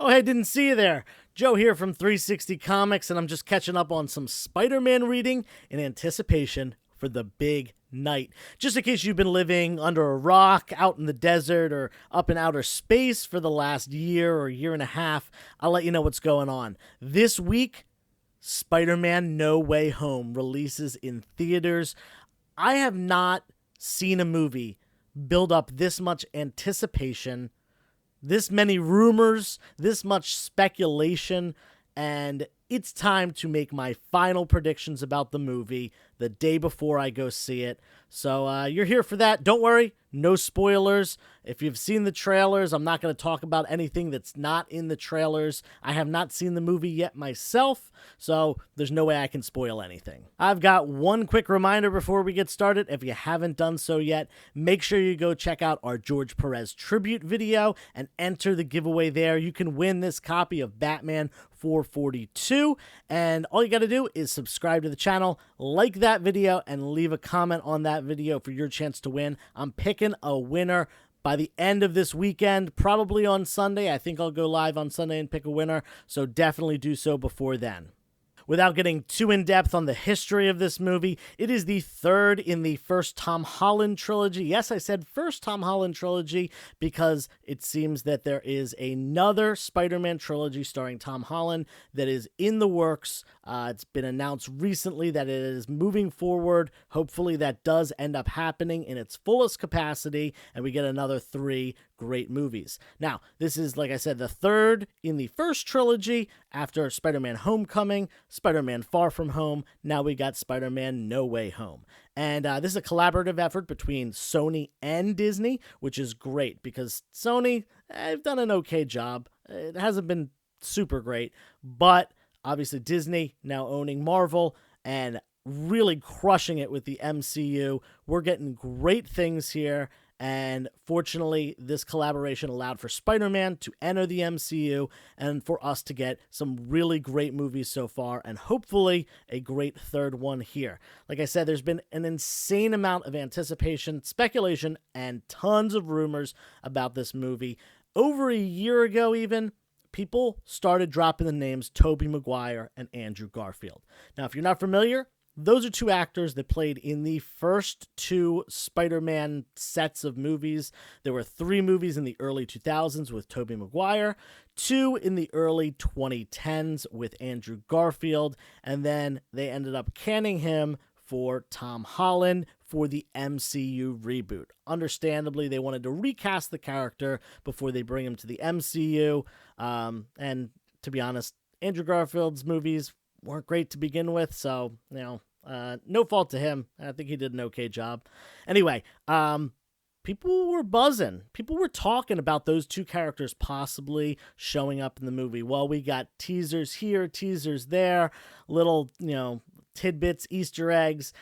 Oh, hey, didn't see you there. Joe here from 360 Comics, and I'm just catching up on some Spider-Man reading in anticipation for the big night. Just in case you've been living under a rock, out in the desert, or up in outer space for the last year or year and a half, I'll let you know what's going on. This week, Spider-Man No Way Home releases in theaters. I have not seen a movie build up this much anticipation, this many rumors, this much speculation, and it's time to make my final predictions about the movie the day before I go see it. So you're here for that. Don't worry, no spoilers. If you've seen the trailers, I'm not going to talk about anything that's not in the trailers. I have not seen the movie yet myself, so there's no way I can spoil anything. I've got one quick reminder before we get started. If you haven't done so yet, make sure you go check out our George Perez tribute video and enter the giveaway there. You can win this copy of Batman 442, and all you got to do is subscribe to the channel, like that video, and leave a comment on that video for your chance to win. I'm picking a winner by the end of this weekend, probably on Sunday. I think I'll go live on Sunday and pick a winner, so definitely do so before then. Without getting too in-depth on the history of this movie, it is the third in the first Tom Holland trilogy. Yes, I said first Tom Holland trilogy because it seems that there is another Spider-Man trilogy starring Tom Holland that is in the works. It's been announced recently that it is moving forward. Hopefully that does end up happening in its fullest capacity, and we get another 3 great movies. Now, this is, like I said, the third in the first trilogy after Spider-Man Homecoming, Spider-Man Far From Home. Now we got Spider-Man No Way Home. And this is a collaborative effort between Sony and Disney, which is great because Sony, have done an okay job. It hasn't been super great, but obviously Disney now owning Marvel and really crushing it with the MCU. We're getting great things here. And fortunately, this collaboration allowed for Spider-Man to enter the MCU and for us to get some really great movies so far, and hopefully a great third one here. Like I said, there's been an insane amount of anticipation, speculation, and tons of rumors about this movie. Over a year ago even, people started dropping the names Tobey Maguire and Andrew Garfield. Now, if you're not familiar, those are 2 actors that played in the first 2 Spider-Man sets of movies. There were 3 movies in the early 2000s with Tobey Maguire, 2 in the early 2010s with Andrew Garfield, and then they ended up canning him for Tom Holland for the MCU reboot. Understandably, they wanted to recast the character before they bring him to the MCU, and to be honest, Andrew Garfield's movies weren't great to begin with, so, no fault to him. I think he did an okay job. Anyway, people were buzzing. People were talking about those 2 characters possibly showing up in the movie. Well, we got teasers here, teasers there, little, tidbits, Easter eggs.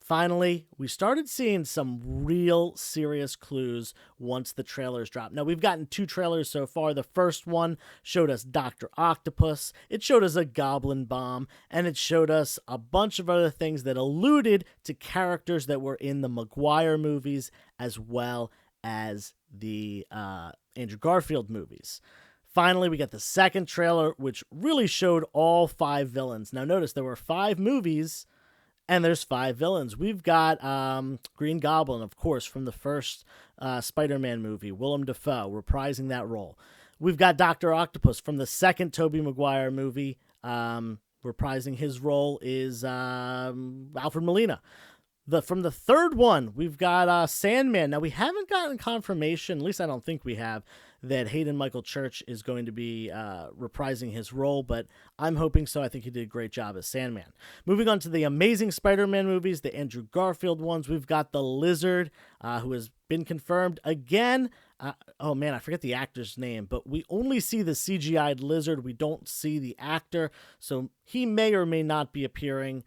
Finally, we started seeing some real serious clues once the trailers dropped. Now, we've gotten 2 trailers so far. The first one showed us Dr. Octopus, it showed us a goblin bomb, and it showed us a bunch of other things that alluded to characters that were in the Maguire movies as well as the Andrew Garfield movies. Finally, we got the second trailer, which really showed all 5 villains. Now, notice there were 5 movies, and there's 5 villains. We've got Green Goblin, of course, from the first Spider-Man movie, Willem Dafoe, reprising that role. We've got Dr. Octopus from the second Tobey Maguire movie. Reprising his role is Alfred Molina. From the third one, we've got Sandman. Now, we haven't gotten confirmation, at least I don't think we have, that Hayden Michael Church is going to be reprising his role, but I'm hoping so. I think he did a great job as Sandman. Moving on to the Amazing Spider-Man movies, the Andrew Garfield ones, we've got the Lizard, who has been confirmed again. Oh man, I forget the actor's name, but we only see the CGI'd Lizard. We don't see the actor, so he may or may not be appearing.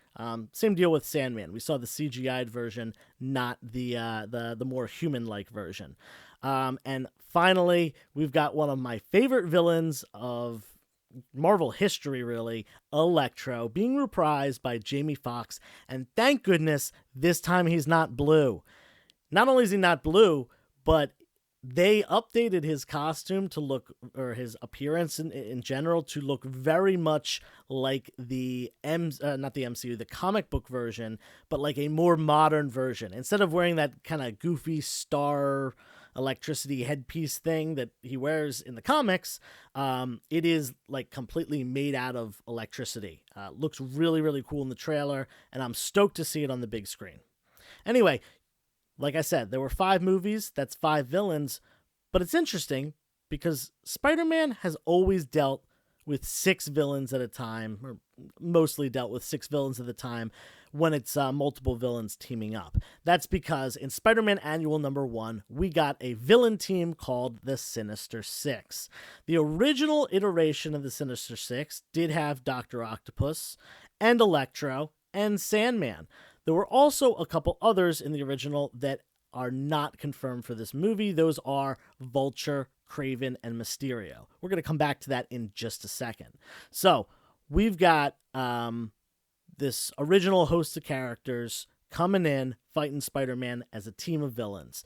Same deal with Sandman. We saw the CGI'd version, not the more human-like version. And finally, we've got one of my favorite villains of Marvel history, really, Electro, being reprised by Jamie Foxx. And thank goodness, this time he's not blue. Not only is he not blue, but they updated his costume to look, or his appearance in general, to look very much like not the MCU, the comic book version, but like a more modern version. Instead of wearing that kind of goofy star electricity headpiece thing that he wears in the comics, it is like completely made out of electricity. Looks really, really cool in the trailer, and I'm stoked to see it on the big screen. Anyway, like I said, there were 5 movies. That's 5 villains. But it's interesting because Spider-Man has always dealt with 6 villains at a time, or mostly dealt with 6 villains at a time when it's multiple villains teaming up. That's because in Spider-Man Annual number 1, we got a villain team called the Sinister Six. The original iteration of the Sinister Six did have Dr. Octopus and Electro and Sandman. There were also a couple others in the original that are not confirmed for this movie. Those are Vulture, Kraven, and Mysterio. We're going to come back to that in just a second. So we've got this original host of characters coming in, fighting Spider-Man as a team of villains.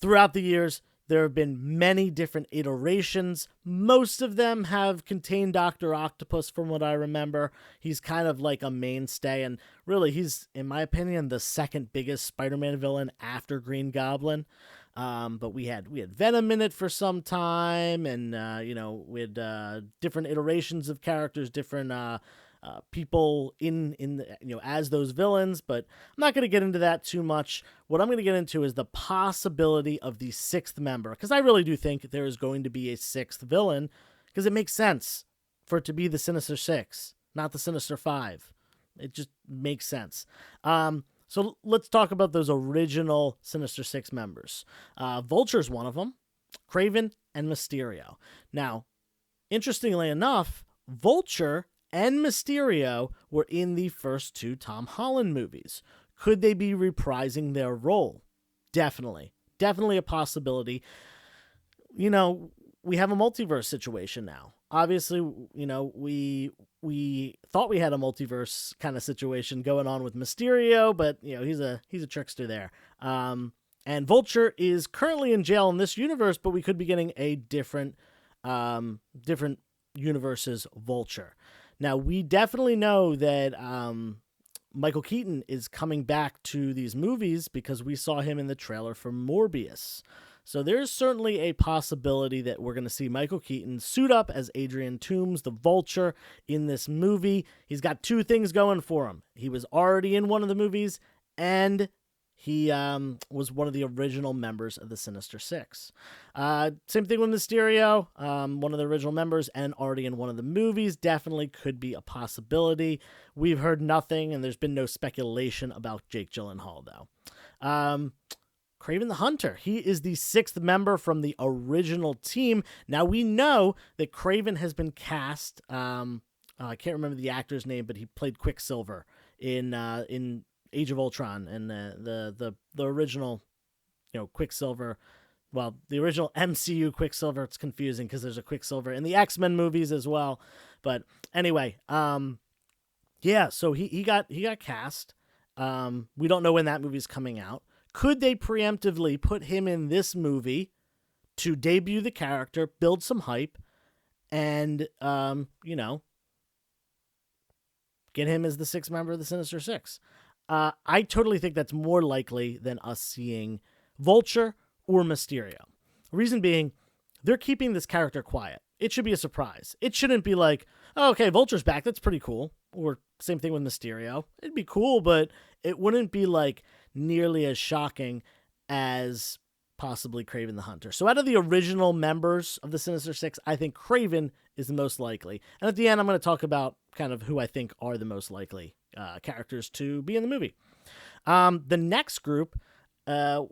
Throughout the years, there have been many different iterations. Most of them have contained Dr. Octopus, from what I remember. He's kind of like a mainstay, and really, he's, in my opinion, the second biggest Spider-Man villain after Green Goblin. But we had Venom in it for some time, and we had different iterations of characters, different people in the, as those villains, but I'm not going to get into that too much. What I'm going to get into is the possibility of the 6th member, because I really do think there is going to be a 6th villain, because it makes sense for it to be the Sinister Six, not the Sinister Five. It just makes sense. So let's talk about those original Sinister Six members. Vulture's one of them, Kraven, and Mysterio. Now, interestingly enough, Vulture and Mysterio were in the first 2 Tom Holland movies. Could they be reprising their role? Definitely. Definitely a possibility. We have a multiverse situation now. Obviously, we thought we had a multiverse kind of situation going on with Mysterio, but he's a trickster there. And Vulture is currently in jail in this universe, but we could be getting a different universe's Vulture. Now, we definitely know that Michael Keaton is coming back to these movies because we saw him in the trailer for Morbius. So there's certainly a possibility that we're going to see Michael Keaton suit up as Adrian Toomes, the Vulture, in this movie. He's got 2 things going for him. He was already in one of the movies, and he was one of the original members of the Sinister Six. Same thing with Mysterio, one of the original members and already in one of the movies. Definitely could be a possibility. We've heard nothing, and there's been no speculation about Jake Gyllenhaal, though. Kraven the Hunter. He is the 6th member from the original team. Now, we know that Kraven has been cast. I can't remember the actor's name, but he played Quicksilver in Age of Ultron, and the original, Quicksilver. Well, the original MCU Quicksilver. It's confusing because there's a Quicksilver in the X-Men movies as well. But anyway, so he got cast. We don't know when that movie's coming out. Could they preemptively put him in this movie to debut the character, build some hype, and get him as the 6th member of the Sinister Six? I totally think that's more likely than us seeing Vulture or Mysterio. Reason being, they're keeping this character quiet. It should be a surprise. It shouldn't be like, oh, okay, Vulture's back. That's pretty cool. Or same thing with Mysterio. It'd be cool, but it wouldn't be like nearly as shocking as possibly Kraven the Hunter. So out of the original members of the Sinister Six, I think Kraven is the most likely. And at the end, I'm going to talk about kind of who I think are the most likely characters to be in the movie. The next group, I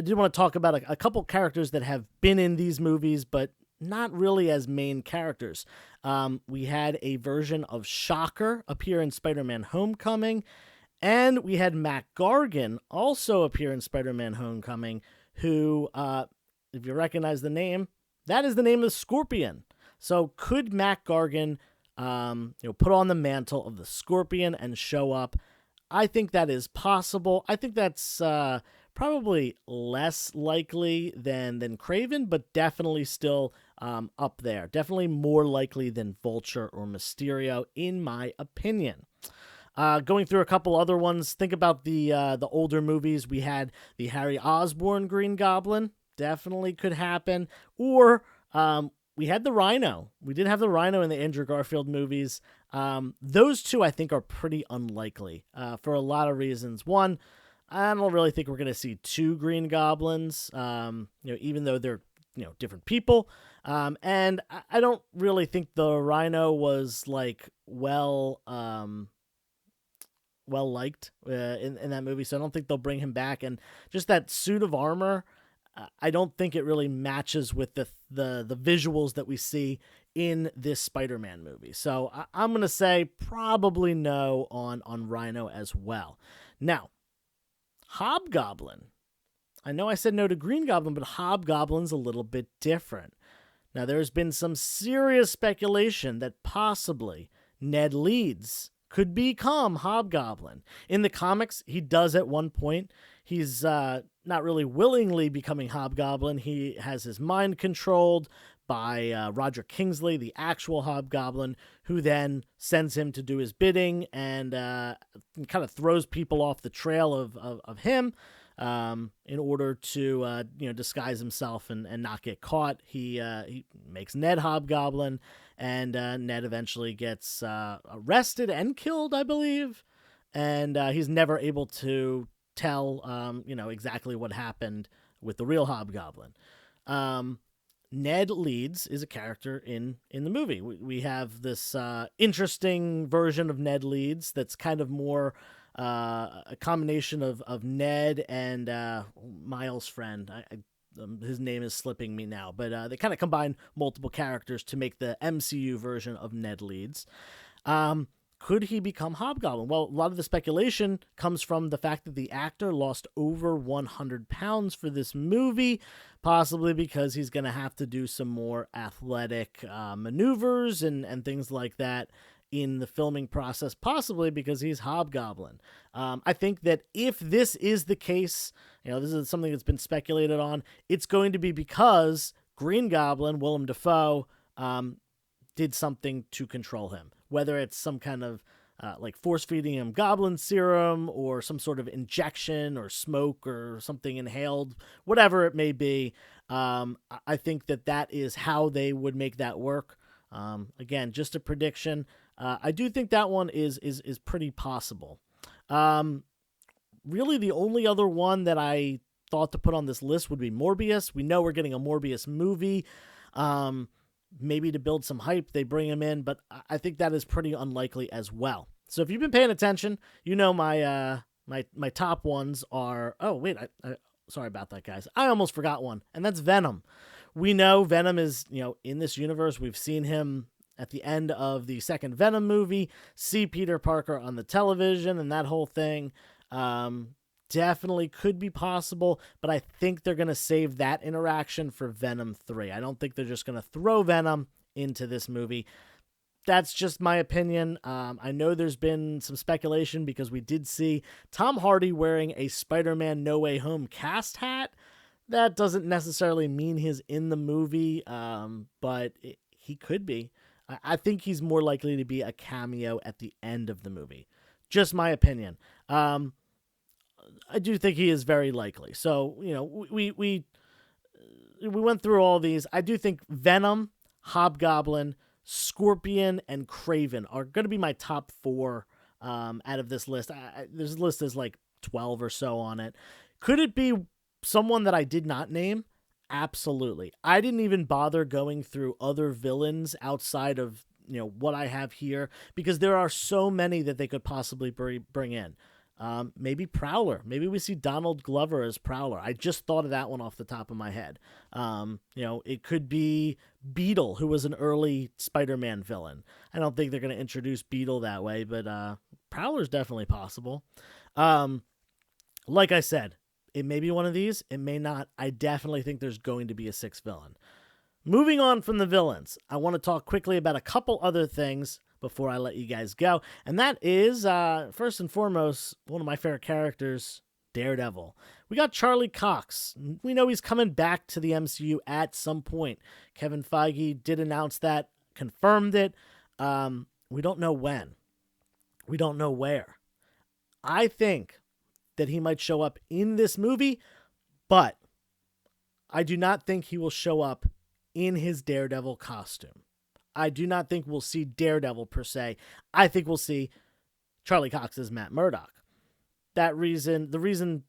did want to talk about a couple characters that have been in these movies, but not really as main characters. We had a version of Shocker appear in Spider-Man Homecoming, and we had Matt Gargan also appear in Spider-Man Homecoming, who, if you recognize the name, that is the name of Scorpion. So could Matt Gargan put on the mantle of the Scorpion and show up? I think that is possible. I think that's Probably less likely than Craven, but definitely still up there. Definitely more likely than Vulture or Mysterio, in my opinion. Going through a couple other ones, think about the older movies. We had the Harry Osborn Green Goblin, definitely could happen, or we had the Rhino. We did have the Rhino in the Andrew Garfield movies. Those two, I think, are pretty unlikely for a lot of reasons. One, I don't really think we're going to see two Green Goblins, even though they're different people. And I don't really think the Rhino was like well liked in that movie, so I don't think they'll bring him back. And just that suit of armor, I don't think it really matches with the visuals that we see in this Spider-Man movie. So I'm gonna say probably no on Rhino as well. Now, Hobgoblin. I know I said no to Green Goblin, but Hobgoblin's a little bit different. Now, there's been some serious speculation that possibly Ned Leeds could become Hobgoblin. In the comics, he does at one point. He's not really willingly becoming Hobgoblin. He has his mind controlled by Roger Kingsley, the actual Hobgoblin, who then sends him to do his bidding and kind of throws people off the trail of him in order to disguise himself and not get caught. He makes Ned Hobgoblin, and Ned eventually gets arrested and killed, I believe, and he's never able to tell exactly what happened with the real Hobgoblin. Ned Leeds is a character in the movie. We have this interesting version of Ned Leeds that's kind of more a combination of Ned and Miles' friend. His name is slipping me now, but they kind of combine multiple characters to make the MCU version of Ned Leeds. Could he become Hobgoblin? Well, a lot of the speculation comes from the fact that the actor lost over 100 pounds for this movie, possibly because he's going to have to do some more athletic maneuvers and things like that in the filming process, possibly because he's Hobgoblin. I think that if this is the case, this is something that's been speculated on, it's going to be because Green Goblin, Willem Dafoe, did something to control him. Whether it's some kind of like force feeding him goblin serum or some sort of injection or smoke or something inhaled, whatever it may be, I think that is how they would make that work. Again, just a prediction. I do think that one is pretty possible. Really, the only other one that I thought to put on this list would be Morbius. We know we're getting a Morbius movie. Maybe to build some hype, they bring him in, but I think that is pretty unlikely as well. So if you've been paying attention, my my top ones are. Oh wait, I sorry about that, guys. I almost forgot one, and that's Venom. We know Venom is in this universe. We've seen him at the end of the second Venom movie, see Peter Parker on the television, and that whole thing. Definitely could be possible, but I think they're going to save that interaction for Venom 3. I don't think they're just going to throw Venom into this movie. That's just my opinion. I know there's been some speculation because we did see Tom Hardy wearing a Spider-Man No Way Home cast hat. That doesn't necessarily mean he's in the movie, but he could be. I think he's more likely to be a cameo at the end of the movie. Just my opinion. I do think he is very likely. So, we went through all these. I do think Venom, Hobgoblin, Scorpion, and Craven are going to be my top 4 out of this list. This list is like 12 or so on it. Could it be someone that I did not name? Absolutely. I didn't even bother going through other villains outside of what I have here because there are so many that they could possibly bring in. Maybe Prowler. Maybe we see Donald Glover as Prowler. I just thought of that one off the top of my head. It could be Beetle, who was an early Spider-Man villain. I don't think they're going to introduce Beetle that way, but Prowler's definitely possible. Like I said, it may be one of these. It may not. I definitely think there's going to be a 6th villain. Moving on from the villains, I want to talk quickly about a couple other things before I let you guys go. And that is, first and foremost, one of my favorite characters, Daredevil. We got Charlie Cox. We know he's coming back to the MCU at some point. Kevin Feige did announce that, confirmed it. We don't know when. We don't know where. I think that he might show up in this movie, but I do not think he will show up in his Daredevil costume. I do not think we'll see Daredevil per se. I think we'll see Charlie Cox as Matt Murdock. The reason,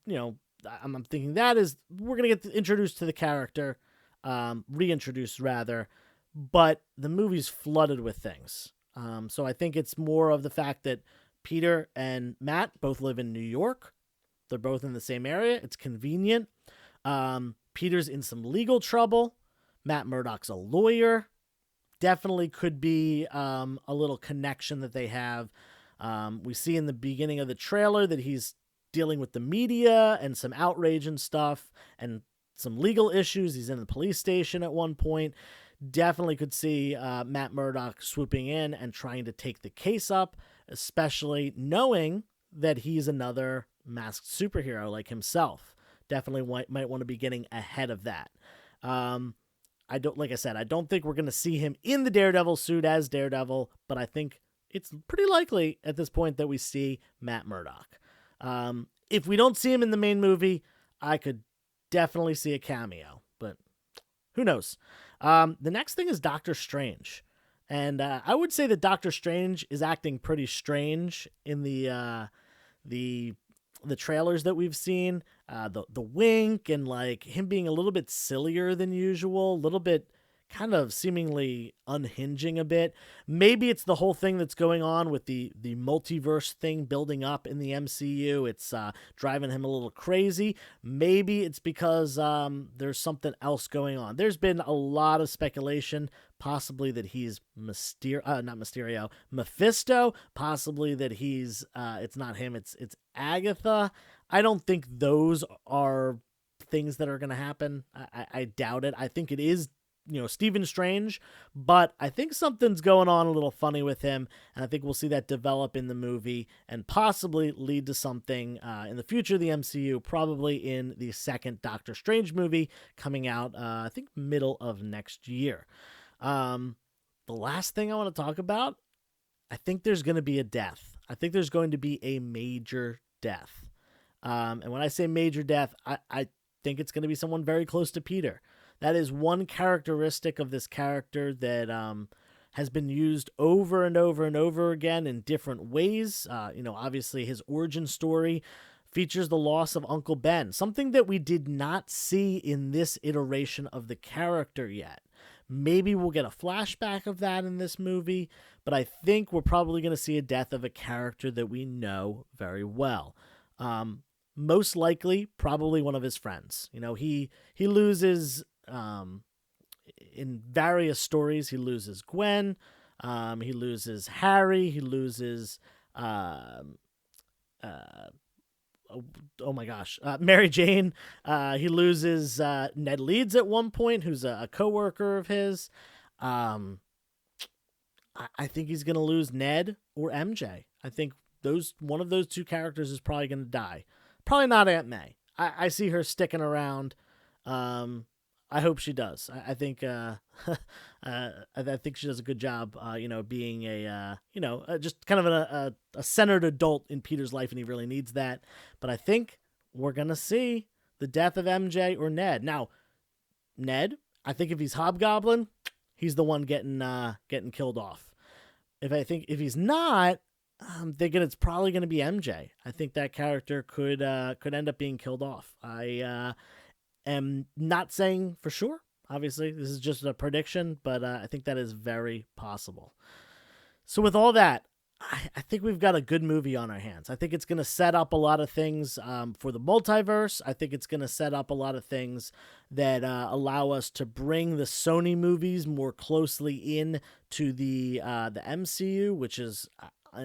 I'm thinking that is we're going to get introduced to the character, reintroduced rather, but the movie's flooded with things. So I think it's more of the fact that Peter and Matt both live in New York. They're both in the same area. It's convenient. Peter's in some legal trouble. Matt Murdock's a lawyer. Definitely could be a little connection that they have. We see in the beginning of the trailer that he's dealing with the media and some outrage and stuff and some legal issues. He's in the police station at one point. Definitely could see Matt Murdock swooping in and trying to take the case up, especially knowing that he's another masked superhero like himself. Definitely might want to be getting ahead of that. I don't think we're going to see him in the Daredevil suit as Daredevil, but I think it's pretty likely at this point that we see Matt Murdock. If we don't see him in the main movie, I could definitely see a cameo, but who knows? The next thing is Doctor Strange. And I would say that Doctor Strange is acting pretty strange in the trailers that we've seen. The wink and like him being a little bit sillier than usual, a little bit kind of seemingly unhinging a bit. Maybe it's the whole thing that's going on with the multiverse thing building up in the MCU. It's driving him a little crazy. Maybe it's because there's something else going on. There's been a lot of speculation, possibly that he's Mephisto, possibly that he's it's not him, it's Agatha. I don't think those are things that are going to happen. I doubt it. I think it is Stephen Strange, but I think something's going on a little funny with him, and I think we'll see that develop in the movie and possibly lead to something in the future of the MCU, probably in the second Doctor Strange movie coming out, I think middle of next year. The last thing I want to talk about, I think there's going to be a death. I think there's going to be a major death. And when I say major death, I think it's going to be someone very close to Peter. That is one characteristic of this character that has been used over and over and over again in different ways. Obviously his origin story features the loss of Uncle Ben, something that we did not see in this iteration of the character yet. Maybe we'll get a flashback of that in this movie, but I think we're probably going to see a death of a character that we know very well. Most likely, probably one of his friends. He loses... in various stories, he loses Gwen, he loses Harry, he loses Mary Jane, he loses Ned Leeds at one point, who's a coworker of his. I think he's gonna lose Ned or MJ. I think one of those two characters is probably gonna die. Probably not Aunt May. I see her sticking around. I hope she does. I think I think she does a good job. Being just kind of a centered adult in Peter's life, and he really needs that. But I think we're gonna see the death of MJ or Ned. Now, Ned, I think if he's Hobgoblin, he's the one getting killed off. If he's not, I'm thinking it's probably gonna be MJ. I think that character could end up being killed off. I am not saying for sure. Obviously, this is just a prediction, but I think that is very possible. So with all that, I think we've got a good movie on our hands. I think it's going to set up a lot of things for the multiverse. I think it's going to set up a lot of things that allow us to bring the Sony movies more closely in to the MCU, which is,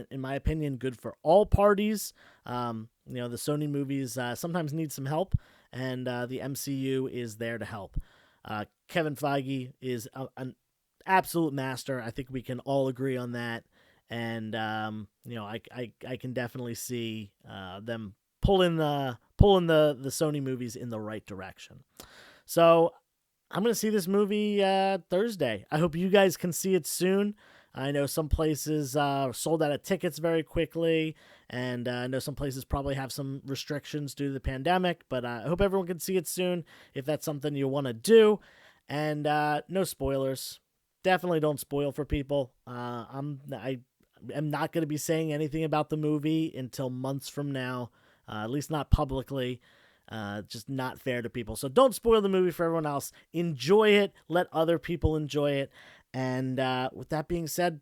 in my opinion, good for all parties. The Sony movies sometimes need some help, and the MCU is there to help. Kevin Feige is an absolute master. I think we can all agree on that. And, I can definitely see them pulling the Sony movies in the right direction. So I'm going to see this movie Thursday. I hope you guys can see it soon. I know some places sold out of tickets very quickly, and I know some places probably have some restrictions due to the pandemic, but I hope everyone can see it soon if that's something you want to do. And no spoilers. Definitely don't spoil for people. I am not going to be saying anything about the movie until months from now, at least not publicly. Just not fair to people. So don't spoil the movie for everyone else. Enjoy it. Let other people enjoy it. And with that being said,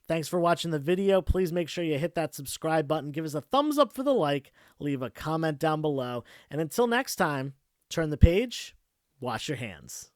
thanks for watching the video. Please make sure you hit that subscribe button. Give us a thumbs up for the like. Leave a comment down below. And until next time, turn the page, wash your hands.